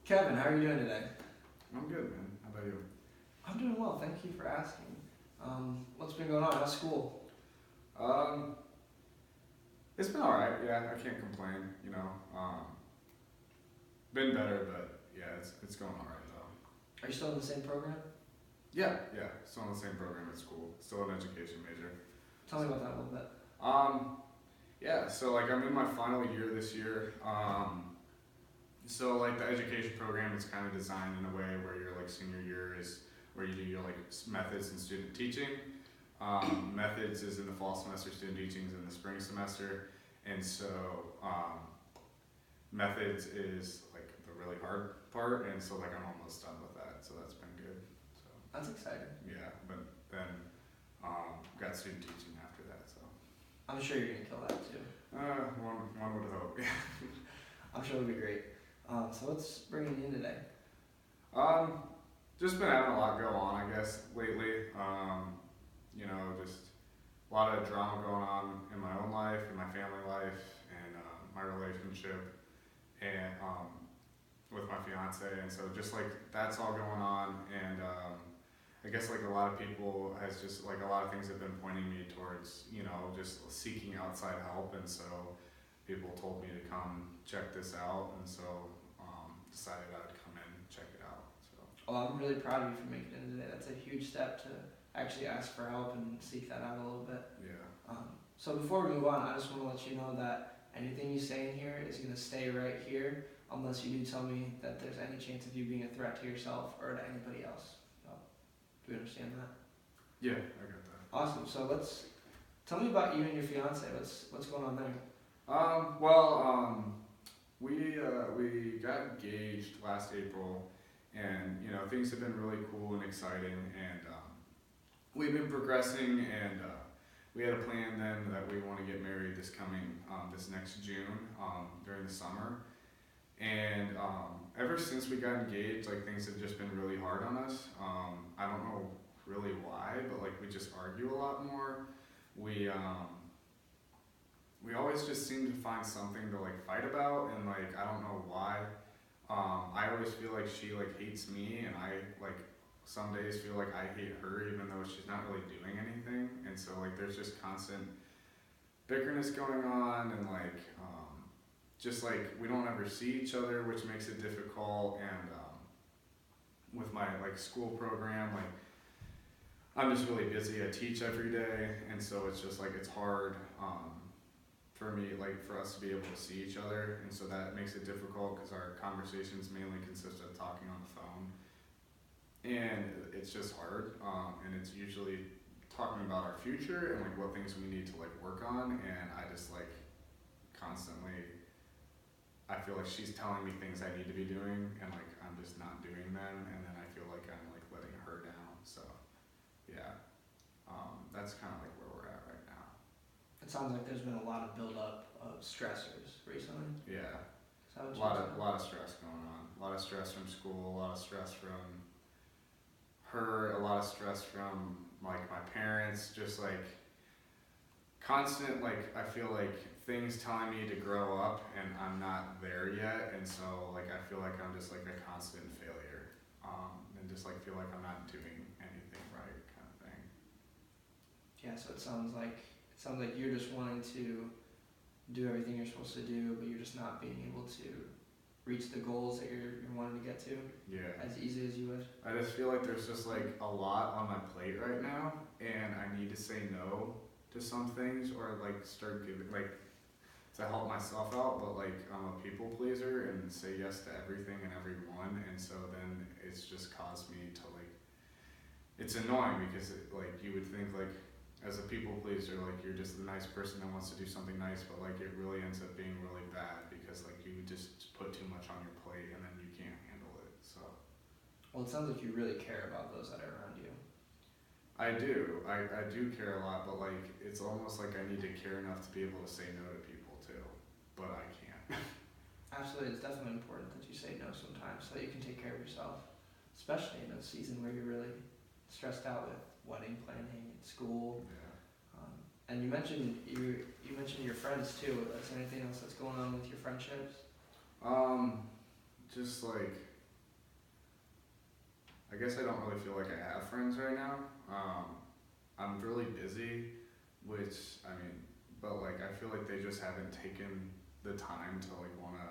Kevin, how are you doing today? I'm good, man. How about you? I'm doing well, thank you for asking. What's been going on? How's school? Um, it's been alright. Yeah, I can't complain. Been better, but yeah, it's going alright though. Are you still in the same program? Yeah. Still in the same program at school. Still an education major. Tell me about that a little bit. Yeah. So like I'm in my final year this year. So like the education program is kind of designed in a way where your like senior year is where you do your like methods and student teaching. Methods is in the fall semester, student teaching is in the spring semester, and so methods is like the really hard part, and so like I'm almost done with that, so that's been good. So That's exciting. yeah, but then got student teaching after that. So I'm sure you're gonna kill that too. one would hope. I'm sure it'll be great. So what's bringing you in today? Just been having a lot go on, I guess, lately. Just a lot of drama going on in my own life, in my family life, and my relationship, and with my fiance, and so just like that's all going on, and I guess like a lot of people has just like a lot of things have been pointing me towards just seeking outside help, and so people told me to come check this out, and so decided I'd come in and check it out. So Well, I'm really proud of you for making it in today. That's a huge step to actually ask for help and seek that out a little bit. yeah, So before we move on, I just want to let you know that anything you say in here is going to stay right here unless you do tell me that there's any chance of you being a threat to yourself or to anybody else. So, do you understand that? yeah, I got that. Awesome. So tell me about you and your fiance. What's going on there? We got engaged last April, and things have been really cool and exciting, and we've been progressing, and we had a plan then that we want to get married this next June during the summer, and ever since we got engaged, like things have just been really hard on us. I don't know really why, but like we just argue a lot more. We always just seem to find something to like fight about, and like I don't know why. I always feel like she like hates me, and I like some days feel like I hate her, even though she's not really doing anything. And so like there's just constant bickerness going on, and like just like we don't ever see each other, which makes it difficult. And with my like school program, like I'm just really busy. I teach every day, and so it's just like it's hard. For me, like for us to be able to see each other, and so that makes it difficult because our conversations mainly consist of talking on the phone, and it's just hard. And it's usually talking about our future and like what things we need to like work on, and I just like constantly, I feel like she's telling me things I need to be doing, and like I'm just not doing them, and then I feel like I'm like letting her down. So yeah, that's kind of like where we're at right now. It sounds like there's been a lot of buildup of stressors recently. Yeah. Is that what A you're saying? lot of stress going on. A lot of stress from school. A lot of stress from her. A lot of stress from like my parents. Just like constant. Like I feel like things telling me to grow up, and I'm not there yet. And so like I feel like I'm just like a constant failure. And just like feel like I'm not doing anything right, kind of thing. Yeah. So it sounds like you're just wanting to do everything you're supposed to do, but you're just not being able to reach the goals that you're wanting to get to Yeah. as easy as you would. I just feel like there's just like a lot on my plate right now, and I need to say no to some things, or like start giving like to help myself out, but like I'm a people pleaser and say yes to everything and everyone, and so then it's just caused me to like, it's annoying because like you would think like as a people pleaser, like you're just the nice person that wants to do something nice, but like it really ends up being really bad because like you just put too much on your plate and then you can't handle it. So Well, it sounds like you really care about those that are around you. I do care a lot, but like it's almost like I need to care enough to be able to say no to people too, but I can't. Absolutely, it's definitely important that you say no sometimes so that you can take care of yourself, especially in a season where you're really stressed out with wedding planning and school. Yeah. And you mentioned your friends too. Is there anything else that's going on with your friendships? Just like I guess I don't really feel like I have friends right now. I'm really busy, which, I mean, but like, I feel like they just haven't taken the time to like want to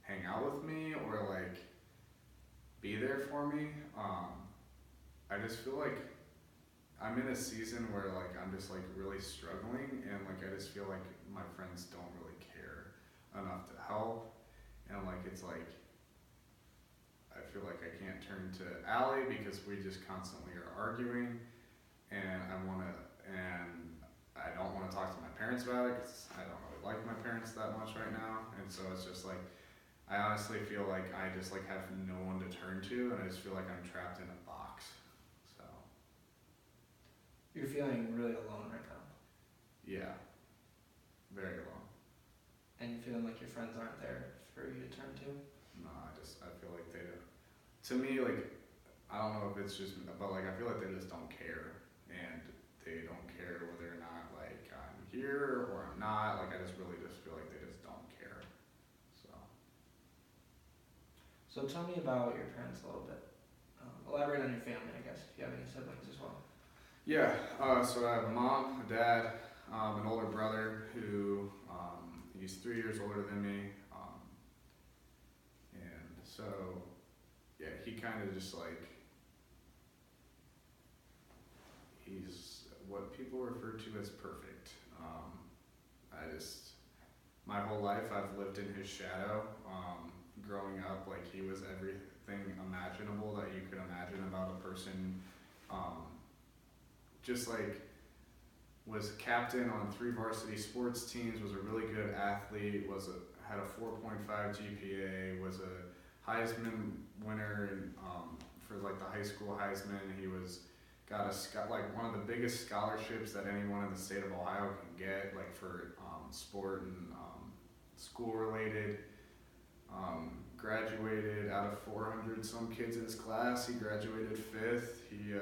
hang out with me or like be there for me. I just feel like I'm in a season where like I'm just like really struggling, and like I just feel like my friends don't really care enough to help, and like it's like I feel like I can't turn to Allie because we just constantly are arguing, and I don't want to talk to my parents about it because I don't really like my parents that much right now, and so it's just like I honestly feel like I just like have no one to turn to, and I just feel like I'm trapped in a box. So You're feeling really alone right now, yeah, very long. and you're feeling like your friends aren't there for you to turn to. No, I feel like they, to me, like, I don't know if it's just, but like, I feel like they just don't care, and they don't care whether or not, like, I'm here or I'm not, like, I just really just feel like they just don't care, so. So tell me about your parents a little bit. Elaborate on your family, I guess, if you have any siblings as well. Yeah, so I have a mom, a dad, an older brother who, he's 3 years older than me, and so, yeah, he kind of just like, he's what people refer to as perfect. My whole life I've lived in his shadow. Growing up, like he was everything imaginable that you could imagine about a person. Just like was captain on 3 varsity sports teams, was a really good athlete, had a 4.5 GPA, was a Heisman winner and, for like the high school Heisman. He got like one of the biggest scholarships that anyone in the state of Ohio can get, like for sport and school related. Graduated out of 400 some kids in his class. He graduated 5th. He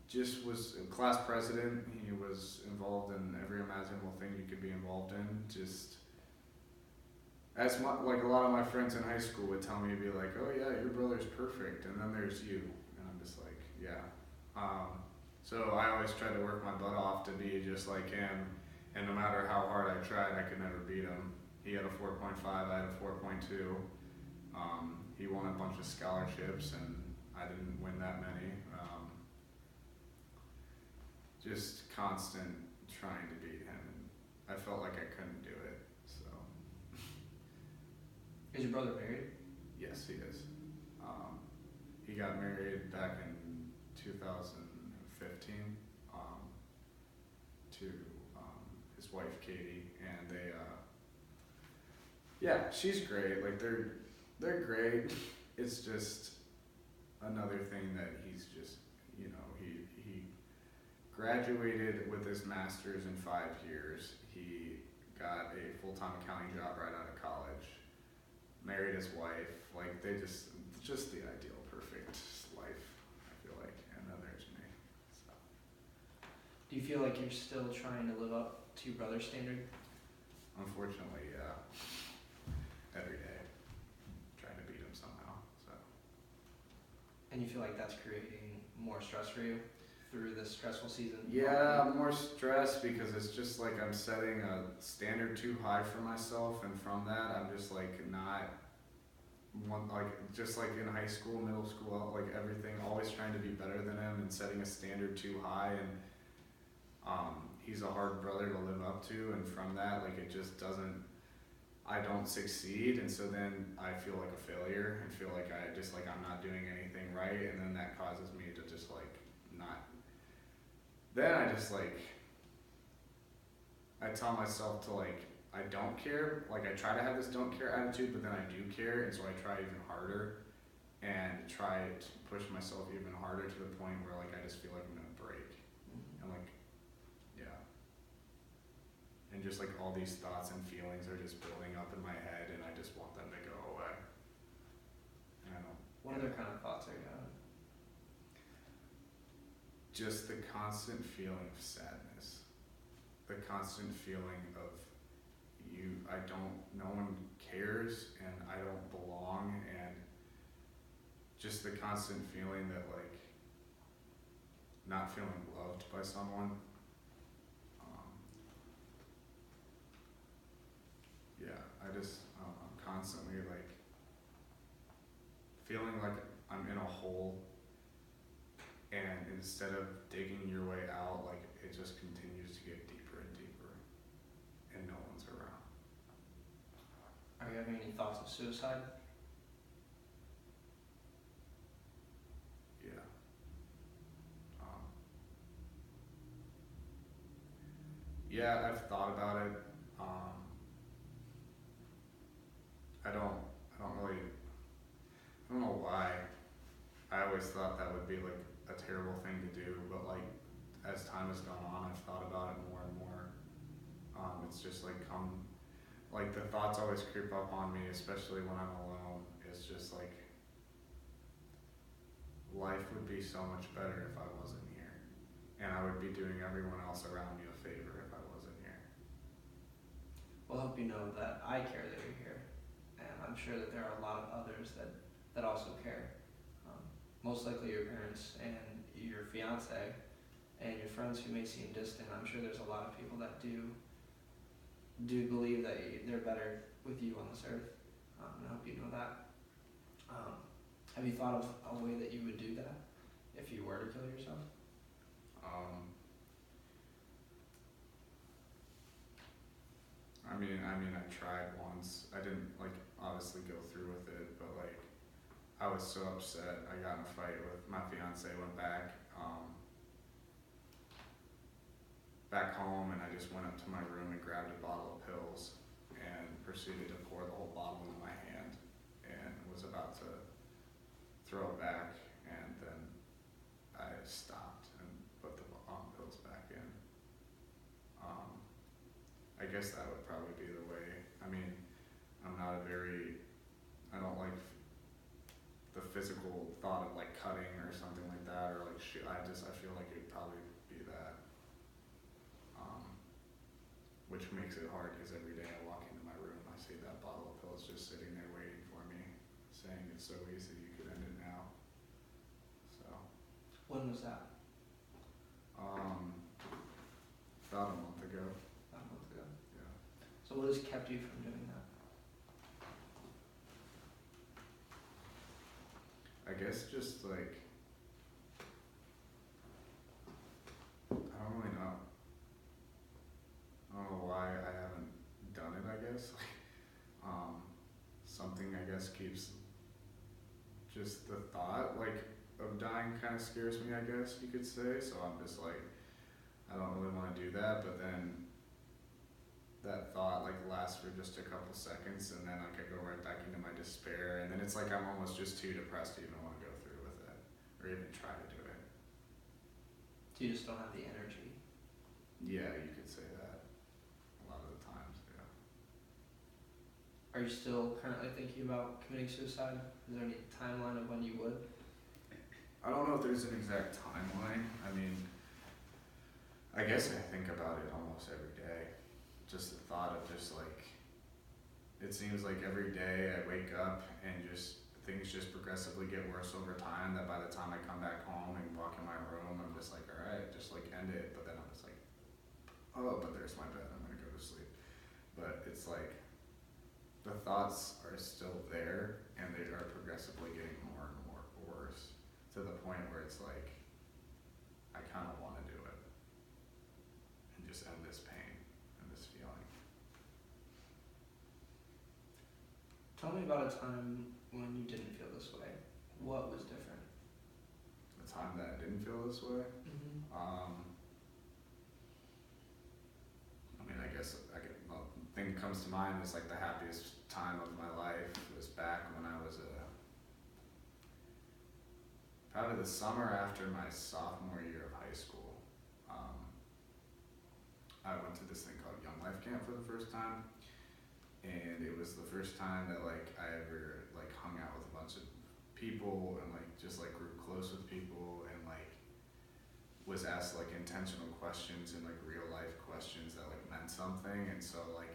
just was a class president. He was involved in every imaginable thing you could be involved in. Just like a lot of my friends in high school would tell me, be like, "Oh yeah, your brother's perfect," and then there's you, and I'm just like, yeah. So I always tried to work my butt off to be just like him, and no matter how hard I tried, I could never beat him. He had a 4.5, I had a 4.2. He won a bunch of scholarships, and I didn't win that many. Just constant trying to beat him, and I felt like I couldn't do it. So Is your brother married? yes, he is. He got married back in 2015 to his wife Katie, and they yeah, she's great. Like they're great. It's just another thing that he's just, you know, he graduated with his master's in 5 years. He got a full-time accounting job right out of college. Married his wife. Like they just the ideal perfect life, I feel like. And then there's me. So. Do you feel like you're still trying to live up to your brother's standard? Unfortunately, yeah. Every day, trying to beat him somehow. So. And you feel like that's creating more stress for you through this stressful season? Yeah, more stress because it's just like I'm setting a standard too high for myself, and from that I'm just like not just like in high school, middle school, like everything, always trying to be better than him and setting a standard too high, and he's a hard brother to live up to, and from that, like it just doesn't, I don't succeed, and so then I feel like a failure and feel like I'm not doing anything right, and then that causes me to just like not, then I just like, I tell myself to like, I don't care, like I try to have this don't care attitude, but then I do care, and so I try even harder and try to push myself even harder to the point where like I just feel like I'm gonna break. And like, yeah. And just like all these thoughts and feelings are just building up in my head, and I just want them to go away. And I don't. What other kind of thoughts are you having? Just the constant feeling of sadness. The constant feeling of no one cares, and I don't belong, and a constant feeling that like not feeling loved by someone. Yeah, I'm constantly like feeling like I'm in a hole, and instead of digging your way out, like it just continues to get deeper and deeper, and no one's around. Are you having any thoughts of suicide? Yeah. Um, yeah, I've thought about it. Um, I don't really, I don't know why. I always thought that would be like a terrible thing to do, but like as time has gone on, I've thought about it more and more. It's just like like the thoughts always creep up on me, especially when I'm alone. It's just like life would be so much better if I wasn't here, and I would be doing everyone else around me a favor if I wasn't here. Well, I hope you know that I care that you're here, and I'm sure that there are a lot of others that also care. Most likely your parents and your fiance and your friends who may seem distant. I'm sure there's a lot of people that do believe that they're better with you on this earth. And I hope you know that. Have you thought of a way that you would do that if you were to kill yourself? I tried once. I didn't like obviously go through with it, but like I was so upset. I got in a fight with my fiance. Went back home, and I just went up to my room and grabbed a bottle of pills and proceeded to pour the whole bottle into my hand, and was about to throw it back, and then I stopped and put the pills back in. I guess that would probably be the way. I don't like the physical thought of like cutting or something like that, or like I feel like it'd probably be that. Which makes it hard because every day I walk into my room, I see that bottle of pills just sitting there waiting for me, saying it's so easy, you could end it now. So, When was that? about a month ago. About a month ago. Yeah. So what has kept you from doing that? I guess just like, I don't really know. I don't know why I haven't done it, I guess. Something I guess keeps just the thought like of dying kind of scares me, I guess you could say. So I'm just like, I don't really want to do that, but then that thought like lasts for just a couple seconds, and then like I go right back into my despair, and then it's like I'm almost just too depressed to even want to go through with it or even try to do it. So you just don't have the energy. Yeah, you could say that a lot of the times. Yeah. Are you still currently thinking about committing suicide? Is there any timeline of when you would? I don't know if there's an exact timeline. I guess I think about it almost every day. Just the thought of just like, it seems like every day I wake up and just things just progressively get worse over time, that by the time I come back home and walk in my room, I'm just like, all right, just like end it. But then I'm just like, oh, but there's my bed, I'm gonna go to sleep. But it's like, the thoughts are still there, and they are progressively getting more and more worse, to the point where it's like, I kind of want to do it and just end this pain and this feeling. Tell me about a time when you didn't feel this way. What was different? The time that I didn't feel this way, I guess the thing that comes to mind is like the happiest time of my life was back when I was probably the summer after my sophomore year of high school. I went to this thing called Young Life Camp for the first time, and it was the first time that like I ever like hung out with a bunch of people and like just like grew close with people, and like was asked like intentional questions and like real life questions that like meant something. And so like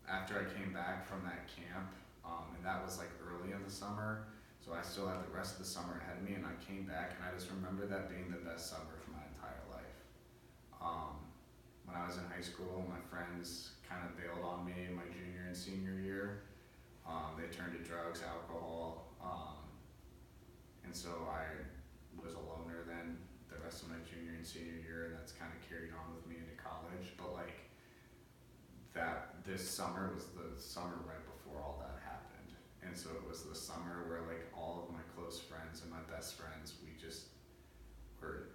after I came back from that camp, and that was like early in the summer, So I still had the rest of the summer ahead of me, and I came back, and I just remember that being the best summer of my entire life. When I was in high school, my friends kind of bailed on me my junior and senior year. They turned to drugs, alcohol, and so I was a loner then the rest of my junior and senior year, and that's kind of carried on with me into college. But like this summer was the summer right before all that happened, and so it was the summer where like all of my close friends and my best friends, we just were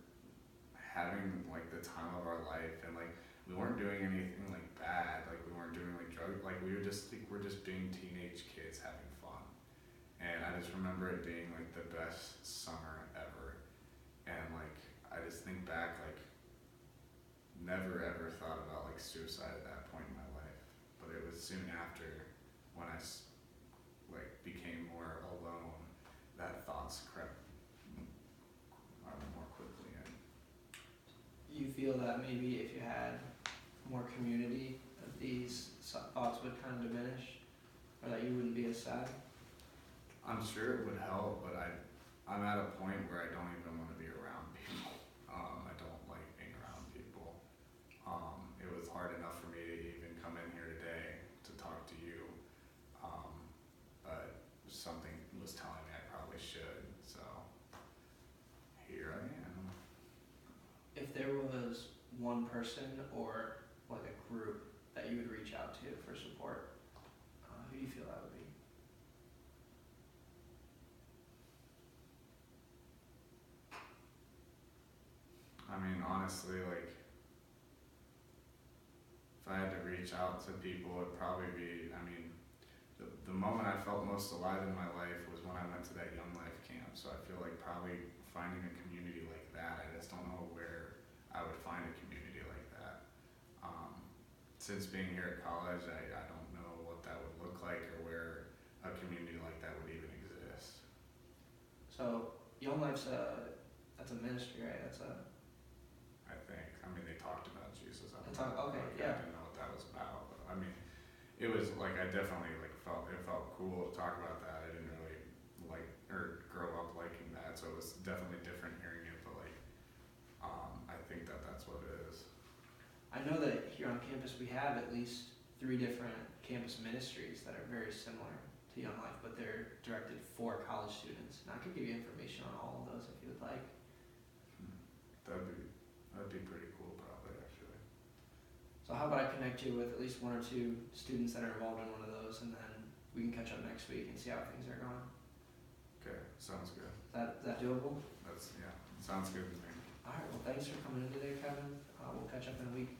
having like the time of our life, and like we weren't doing anything like bad, like we weren't doing like like we were just like we're just being teenage kids having fun. And I just remember it being like the best summer ever. And like I just think back, like never ever thought about like suicide at that point in my life, but it was soon after when like became more alone that thoughts crept more quickly in. You feel that maybe if you had more community, that these thoughts would kind of diminish, or that you wouldn't be as sad? I'm sure it would help, but I'm at a point where I don't even want to be around people. I don't like being around people. It was hard enough for me to even come in here today to talk to you, but something was telling me I probably should, so here I am. If there was one person or like a group that you would reach out to for support, who do you feel that would be? I mean, honestly, like, if I had to reach out to people, it'd probably be, I mean, the moment I felt most alive in my life was when I went to that Young Life camp. So I feel like probably finding a community like that, I just don't know where I would find a community like that. Since being here at college, I don't know what that would look like or where a community like that would even exist. So Young Life's that's a ministry, right? That's a I think. I mean, they talked about Jesus. okay, Like, yeah. I didn't know what that was about, but I mean, it was like I definitely like it felt cool to talk about that. I didn't really like or grow up liking that, so it was definitely different hearing it. But like, I think that's what it is. I know that here on campus we have at least 3 different campus ministries that are very similar to Young Life, but they're directed for college students. And I could give you information on all of those if you would like. That'd be pretty cool, probably actually. So how about I connect you with at least 1 or 2 students that are involved in one of those, and then we can catch up next week and see how things are going. Okay, sounds good. Is that doable? Sounds good to me. All right. Well, thanks for coming in today, Kevin. We'll catch up in a week.